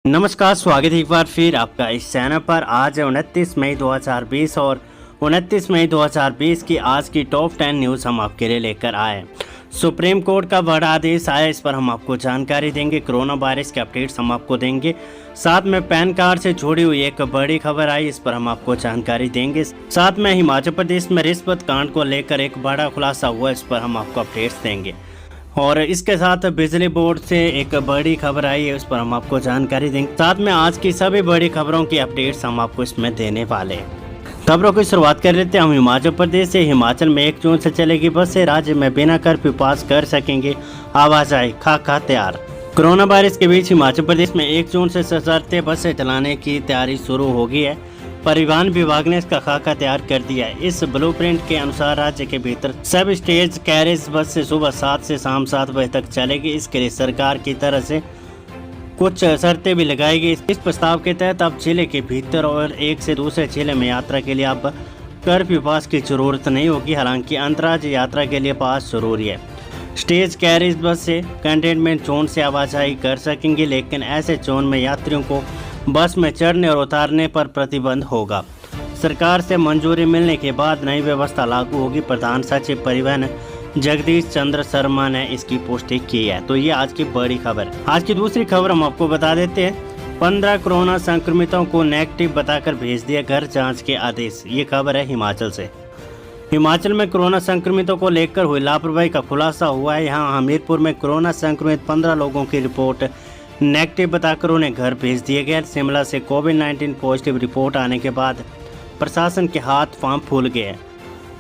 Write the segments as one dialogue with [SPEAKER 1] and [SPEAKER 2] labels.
[SPEAKER 1] नमस्कार, स्वागत है एक बार फिर आपका इस चैनल पर। आज है 29 मई 2020 और 29 मई 2020 की आज की टॉप 10 न्यूज़ हम आपके लिए लेकर आए। सुप्रीम कोर्ट का बड़ा आदेश आया, इस पर हम आपको जानकारी देंगे। कोरोना वायरस के अपडेट्स हम आपको देंगे। साथ में पैन कार्ड से जुड़ी हुई एक बड़ी खबर आई, इस पर हम आपको जानकारी देंगे। साथ में हिमाचल प्रदेश में रिश्वत कांड को लेकर एक बड़ा खुलासा हुआ, इस पर हम आपको अपडेट्स देंगे। और इसके साथ बिजली बोर्ड से एक बड़ी खबर आई है, उस पर हम आपको जानकारी देंगे। साथ में आज की सभी बड़ी खबरों की अपडेट्स हम आपको इसमें देने वाले हैं। खबरों की शुरुआत कर लेते हैं हम हिमाचल प्रदेश से। हिमाचल में 1 जून से चलेगी बस से, राज्य में बिना कर्फ्यू पास कर सकेंगे आवाजाही, खाका तैयार। कोरोना वायरस के बीच हिमाचल प्रदेश में 1 जून से सशर्त बसें चलाने की तैयारी शुरू हो गई है। परिवहन विभाग ने इसका खाका तैयार कर दिया है। इस ब्लूप्रिंट के अनुसार राज्य के भीतर सब स्टेज कैरेज बस से सुबह 7 से शाम 7 बजे तक चलेगी। इसके लिए सरकार की तरफ से कुछ शर्तें भी लगाई गई। इस प्रस्ताव के तहत अब जिले के भीतर और एक से दूसरे जिले में यात्रा के लिए अब कर्फ्यू पास की जरूरत नहीं होगी। हालांकि अंतर्राज्यीय यात्रा के लिए पास जरूरी है। स्टेज कैरेज बस से कंटेनमेंट जोन से आवाजाही कर सकेंगे, लेकिन ऐसे जोन में यात्रियों को बस में चढ़ने और उतारने पर प्रतिबंध होगा। सरकार से मंजूरी मिलने के बाद नई व्यवस्था लागू होगी। प्रधान सचिव परिवहन जगदीश चंद्र शर्मा ने इसकी पुष्टि की है। तो ये आज की बड़ी खबर। आज की दूसरी खबर हम आपको बता देते हैं। 15 कोरोना संक्रमितों को नेगेटिव बताकर भेज दिया घर जांच के आदेश। ये खबर है हिमाचल से। हिमाचल में कोरोना संक्रमितों को लेकर हुई लापरवाही का खुलासा हुआ है। यहाँ हमीरपुर में कोरोना संक्रमित 15 लोगों की रिपोर्ट नेगेटिव बताकर उन्हें घर भेज दिए गए। शिमला से कोविड-19 पॉजिटिव रिपोर्ट आने के बाद प्रशासन के हाथ पांव फूल गए।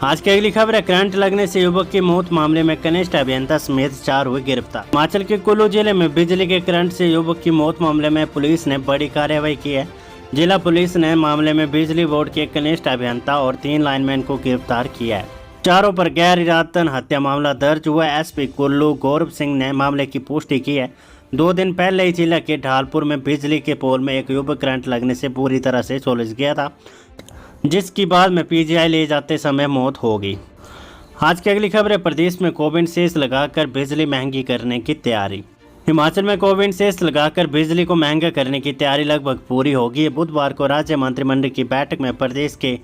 [SPEAKER 1] आज की अगली खबर है, करंट लगने से युवक की मौत मामले में कनिष्ठ अभियंता समेत 4 हुए गिरफ्तार। हिमाचल के कुल्लू जिले में बिजली के करंट से युवक की मौत मामले में पुलिस ने बड़ी कार्रवाई की है। जिला पुलिस ने मामले में बिजली बोर्ड के कनिष्ठ अभियंता और 3 लाइनमैन को गिरफ्तार किया है। चारों पर गैर इरादतन हत्या मामला दर्ज हुआ है। एसपी कुल्लू गौरव सिंह ने मामले की पुष्टि की है। 2 दिन पहले ही जिला के ढालपुर में बिजली के पोल में एक युवक करंट लगने से पूरी तरह से झुलस गया था, जिसकी बाद में पीजीआई ले जाते समय मौत हो गई। आज की अगली खबर है, प्रदेश में कोविड सेस लगाकर बिजली महंगी करने की तैयारी। हिमाचल में कोविड सेस लगाकर बिजली को महंगा करने की तैयारी लगभग पूरी होगी। बुधवार को राज्य मंत्रिमंडल की बैठक में प्रदेश के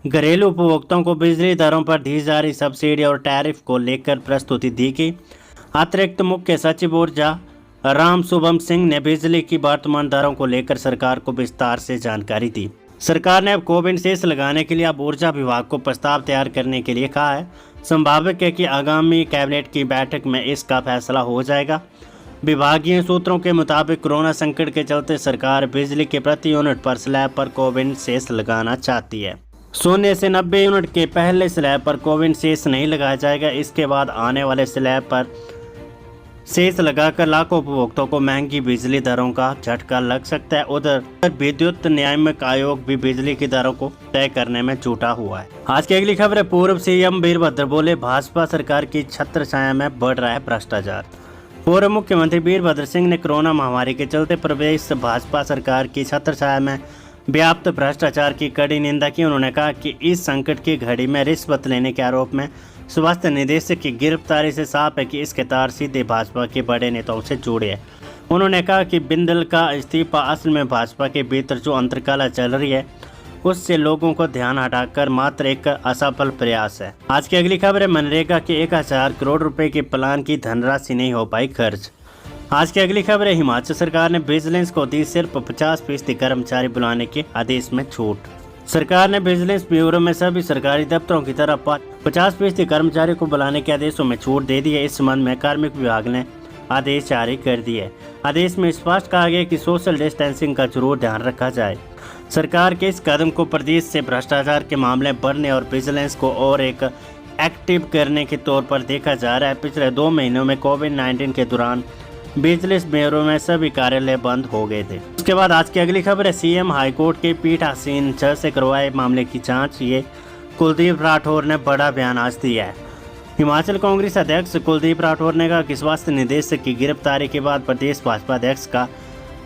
[SPEAKER 1] घरेलू उपभोक्ताओं को बिजली दरों पर दी जा रही सब्सिडी और टैरिफ को लेकर प्रस्तुति दी गई। अतिरिक्त मुख्य सचिव ऊर्जा राम शुभम सिंह ने बिजली की वर्तमान दरों को लेकर सरकार को विस्तार से जानकारी दी। सरकार ने अब कोविड सेस लगाने के लिए अब ऊर्जा विभाग को प्रस्ताव तैयार करने के लिए कहा है। संभावित है कि आगामी कैबिनेट की बैठक में इसका फैसला हो जाएगा। विभागीय सूत्रों के मुताबिक कोरोना संकट के चलते सरकार बिजली के प्रति यूनिट पर स्लैब पर कोविड सेस लगाना चाहती है। 0 से 90 यूनिट के पहले स्लैब पर कोविड सेस नहीं लगाया जाएगा। इसके बाद आने वाले स्लैब पर सेस लगाकर लाखों उपभोक्ताओं को महंगी बिजली दरों का झटका लग सकता है। उधर विद्युत नियामक आयोग भी बिजली की दरों को तय करने में जुटा हुआ है। आज की अगली खबर है, पूर्व सीएम वीरभद्र बोले भाजपा सरकार की छत्रछाया में बढ़ रहा है भ्रष्टाचार। पूर्व मुख्यमंत्री वीरभद्र सिंह ने कोरोना महामारी के चलते प्रदेश भाजपा सरकार की छत्रछाया में व्याप्त भ्रष्टाचार की कड़ी निंदा की। उन्होंने कहा कि इस संकट की घड़ी में रिश्वत लेने के आरोप में स्वास्थ्य निदेशक की गिरफ्तारी से साफ है कि इसके तार सीधे भाजपा के बड़े नेताओं से जुड़े हैं। उन्होंने कहा कि बिंदल का इस्तीफा असल में भाजपा के भीतर जो अंतर्कलह चल रही है उससे लोगों को ध्यान हटाकर मात्र एक असफल प्रयास है। आज की अगली खबर है, मनरेगा के 1000 करोड़ रुपए के प्लान की धनराशि नहीं हो पाई खर्च। आज की अगली खबर है, हिमाचल सरकार ने विजिलेंस को दी सिर्फ 50% कर्मचारी बुलाने के आदेश में छूट। सरकार ने विजिलेंस ब्यूरो में सभी सरकारी दफ्तरों की तरफ 50% कर्मचारियों को बुलाने के आदेशों में छूट दे दी है। इस संबंध में कार्मिक विभाग ने आदेश जारी कर दिए। आदेश में स्पष्ट कहा गया कि सोशल डिस्टेंसिंग का जरूर ध्यान रखा जाए। सरकार के इस कदम को प्रदेश से भ्रष्टाचार के मामले बढ़ने और विजिलेंस को और एक एक्टिव करने के तौर पर देखा जा रहा है। पिछले 2 महीनों में कोविड-19 के दौरान विजिलेंस ब्यूरो में सभी कार्यालय बंद हो गए थे। उसके बाद आज की अगली खबर है, सीएम हाईकोर्ट के पीठासीन जज से करवाए मामले की जांच। ये कुलदीप राठौर ने बड़ा बयान आज दिया है। हिमाचल कांग्रेस अध्यक्ष कुलदीप राठौर ने कहा कि स्वास्थ्य निदेशक की गिरफ्तारी के बाद प्रदेश भाजपा अध्यक्ष का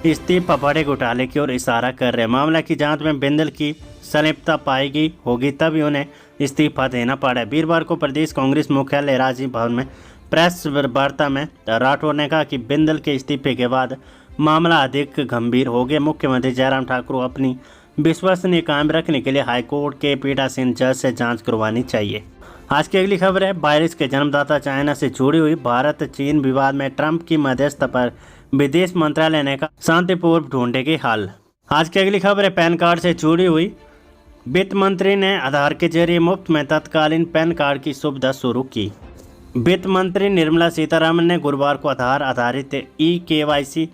[SPEAKER 1] इस्तीफा बड़े घोटाले की ओर इशारा कर रहे हैं। मामला की जांच में बिंदल की संलिप्तता पाई गई होगी, तभी उन्हें इस्तीफा देना पड़ा। वीरवार को प्रदेश कांग्रेस मुख्यालय राजीव भवन में प्रेस वार्ता में राठौर ने कहा कि बिंदल के इस्तीफे के बाद मामला अधिक गंभीर हो गया। मुख्यमंत्री जयराम ठाकुर को अपनी विश्वसनीय कायम रखने के लिए हाईकोर्ट के पीठासीन जज से जांच करवानी चाहिए। आज की अगली खबर है, वायरस के जन्मदाता चाइना से जुड़ी हुई भारत चीन विवाद में ट्रंप की मध्यस्थता पर विदेश मंत्रालय ने कहा शांतिपूर्व ढूंढेगी हल। आज की अगली खबर है, पैन कार्ड से जुड़ी हुई वित्त मंत्री ने आधार के जरिए मुफ्त में तत्कालीन पैन कार्ड की सुविधा शुरू की। वित्त मंत्री निर्मला सीतारमण ने गुरुवार को आधार आधारित ई-KYC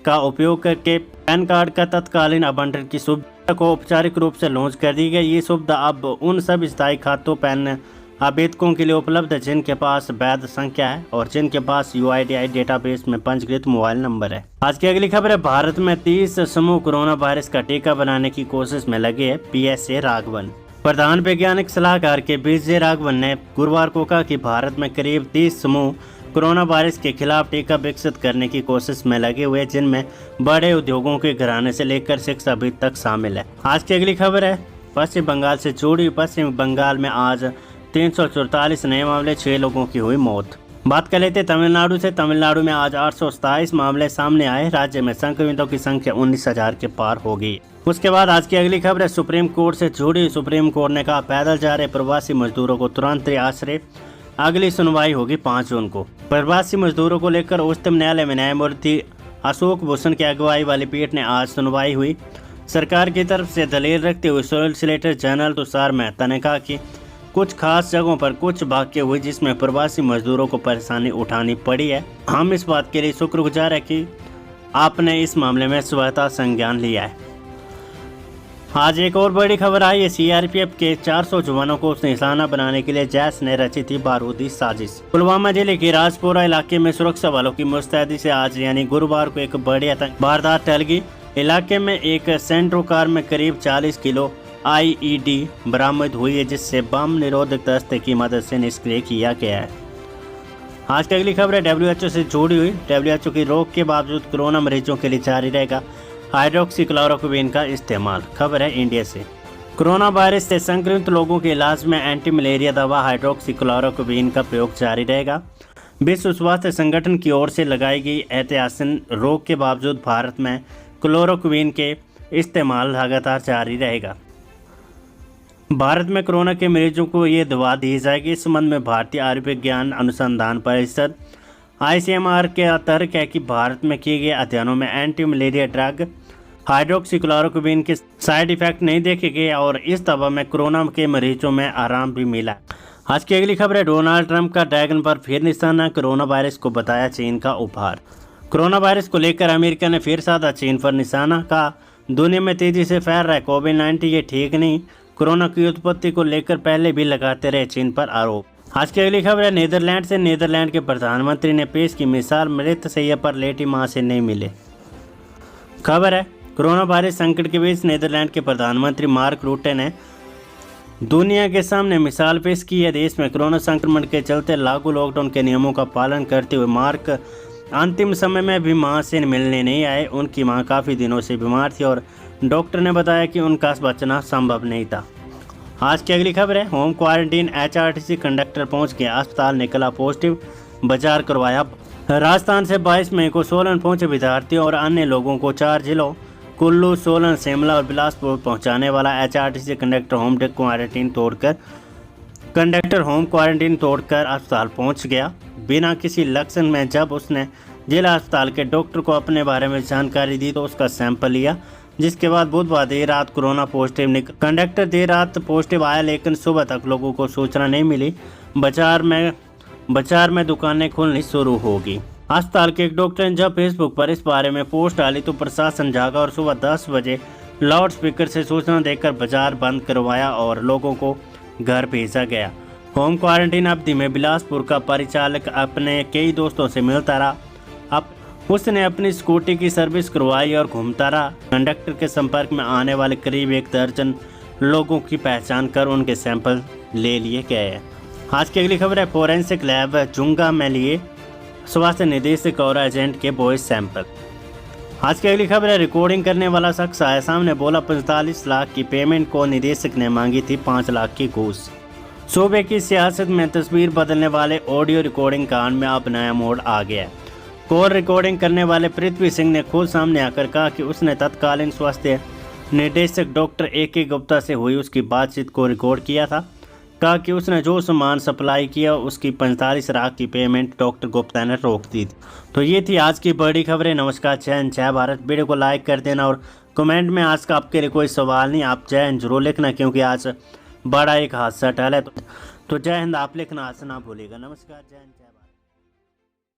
[SPEAKER 1] का उपयोग करके पैन कार्ड का तत्कालीन आवंटन की सुविधा को औपचारिक रूप से लॉन्च कर दी गई। ये सुविधा अब उन सब स्थायी खातों पैन आवेदकों के लिए उपलब्ध है जिनके पास वैध संख्या है और जिनके पास UIDAI डेटाबेस में पंजीकृत मोबाइल नंबर है। आज की अगली खबर है, भारत में 30 समूह कोरोना वायरस का टीका बनाने की कोशिश में लगे है। PSA राघवन प्रधान वैज्ञानिक सलाहकार के BJ राघवन ने गुरुवार को कहा कि भारत में करीब 30 समूह कोरोना वायरस के खिलाफ टीका विकसित करने की कोशिश में लगे हुए, जिनमें बड़े उद्योगों के घराने से लेकर शिक्षाविद तक शामिल है। आज की अगली खबर है, पश्चिम बंगाल से जुड़ी। पश्चिम बंगाल में आज 344 नए मामले, 6 लोगों की हुई मौत। बात कर लेते तमिलनाडु से। तमिलनाडु में आज 827 मामले सामने आए। राज्य में संक्रमितों की संख्या 19,000 के पार हो गई। उसके बाद आज की अगली खबर है, सुप्रीम कोर्ट से जुड़ी। सुप्रीम कोर्ट ने कहा पैदल जा रहे प्रवासी मजदूरों को तुरंत आश्रय। अगली सुनवाई होगी 5 जून को। प्रवासी मजदूरों को लेकर उच्चतम न्यायालय में न्यायमूर्ति अशोक भूषण की अगुवाई वाली पीठ ने आज सुनवाई हुई। सरकार की तरफ से दलील रखते हुए सोलिसिटर जनरल तुषार मेहता ने कहा कि कुछ खास जगहों पर कुछ वाक्य हुए जिसमें प्रवासी मजदूरों को परेशानी उठानी पड़ी है। हम इस बात के लिए शुक्रगुजार है कि आपने इस मामले में स्वतः संज्ञान लिया है। आज एक और बड़ी खबर आई है, CRPF के 400 जवानों को निशाना बनाने के लिए जैश ने रची थी बारूदी साजिश। पुलवामा जिले के राजपुरा इलाके में सुरक्षा वालों की मुस्तैदी से आज यानी गुरुवार को एक बड़ी आतंकी वारदात टल गई। इलाके में एक सेंट्रो कार में करीब 40 किलो IED बरामद हुई है, जिससे बम निरोधक दस्ते की मदद से निष्क्रिय किया गया है। आज की अगली खबर है, WHO से जुड़ी हुई। WHO की रोक के बावजूद कोरोना मरीजों के लिए जारी रहेगा हाइड्रोक्सीक्लोरोक्विन का इस्तेमाल। खबर है इंडिया से। कोरोना वायरस से संक्रमित लोगों के इलाज में एंटी मलेरिया दवा हाइड्रोक्सीक्लोरोक्विन का प्रयोग जारी रहेगा। विश्व स्वास्थ्य संगठन की ओर से लगाई गई ऐतिहासिक रोक के बावजूद भारत में क्लोरोक्विन के इस्तेमाल लगातार जारी रहेगा। भारत में कोरोना के मरीजों को ये दवा दी जाएगी। इस संबंध में भारतीय आयुर्विज्ञान अनुसंधान परिषद ICMR के तर्क है कि भारत में किए गए अध्ययनों में एंटी मलेरिया ड्रग हाइड्रोक्सीक्लोरोक्विन के साइड इफेक्ट नहीं देखे गए और इस दवा में कोरोना के मरीजों में आराम भी मिला। आज की अगली खबर है, डोनाल्ड ट्रंप का ड्रैगन पर फिर निशाना। कोरोना वायरस को बताया चीन का उपहार। कोरोना वायरस को लेकर अमेरिका ने फिर साधा चीन पर निशाना। का दुनिया में तेजी से फैल रहा है कोविड-19 ये ठीक नहीं। कोरोना की उत्पत्ति को लेकर पहले भी लगाते रहे चीन पर आरोप। आज की अगली खबर है, नीदरलैंड से। नीदरलैंड के प्रधानमंत्री ने पेश की मिसाल, मृत सैया पर लेटी मां से नहीं मिले। खबर है, कोरोना वायरस संकट के बीच नीदरलैंड के प्रधानमंत्री मार्क रूटे ने दुनिया के सामने मिसाल पेश की है। देश में कोरोना संक्रमण के चलते लागू लॉकडाउन के नियमों का पालन करते हुए मार्क अंतिम समय में भी मां से मिलने नहीं आए। उनकी मां काफ़ी दिनों से बीमार थी और डॉक्टर ने बताया कि उनका बचना संभव नहीं था। आज की अगली खबर है, होम क्वारंटीन HRTC कंडक्टर पहुंच गया, अस्पताल निकला पॉजिटिव, बाजार करवाया। राजस्थान से 22 मई को सोलन पहुंचे विद्यार्थियों और अन्य लोगों को 4 जिलों कुल्लू, सोलन, शिमला और बिलासपुर पहुंचाने वाला HRTC कंडक्टर होम क्वारंटीन तोड़कर अस्पताल पहुंच गया बिना किसी लक्षण में। जब उसने जिला अस्पताल के डॉक्टर को अपने बारे में जानकारी दी तो उसका सैंपल लिया, जिसके बाद बुधवार देर रात कोरोना पॉजिटिव निकला। कंडक्टर देर रात पॉजिटिव आया लेकिन सुबह तक लोगों को सूचना नहीं मिली। बाजार में दुकानें खुलनी शुरू होगी। अस्पताल के एक डॉक्टर ने जब फेसबुक पर इस बारे में पोस्ट डाली तो प्रशासन जागा और सुबह 10 बजे लाउड स्पीकर से सूचना देकर बाजार बंद करवाया और लोगों को घर भेजा गया। होम क्वारंटीन अवधि में बिलासपुर का परिचालक अपने कई दोस्तों से मिलता रहा। अब उसने अपनी स्कूटी की सर्विस करवाई और घूमता रहा। कंडक्टर के संपर्क में आने वाले करीब 1 दर्जन लोगों की पहचान कर उनके सैंपल ले लिए गए हैं। आज की अगली खबर है, फोरेंसिक लैब जुंगा में लिए स्वास्थ्य निदेशक और एजेंट के वॉइस सैंपल। आज की अगली खबर है, रिकॉर्डिंग करने वाला शख्स आया सामने, बोला 45 लाख की पेमेंट को निदेशक ने मांगी थी 5 लाख की घूस। सूबे की सियासत में तस्वीर बदलने वाले ऑडियो रिकॉर्डिंग कांड में अब नया मोड़ आ गया है। कॉल रिकॉर्डिंग करने वाले पृथ्वी सिंह ने खुद सामने आकर कहा कि उसने तत्कालीन स्वास्थ्य निदेशक डॉक्टर A.K. गुप्ता से हुई उसकी बातचीत को रिकॉर्ड किया था। कहा कि उसने जो सामान सप्लाई किया उसकी 45 लाख की पेमेंट डॉक्टर गुप्ता ने रोक दी थी। तो ये थी आज की बड़ी खबरें। नमस्कार, जय हिंद, जय भारत। वीडियो को लाइक कर देना और कमेंट में आज का आपके लिए कोई सवाल नहीं, आप जय हिंद जरूर लिखना, क्योंकि आज बड़ा एक हादसा टला है। तो जय हिंद आप लिखना आज ना भूलिएगा। नमस्कार, जय हिंद, जय भारत।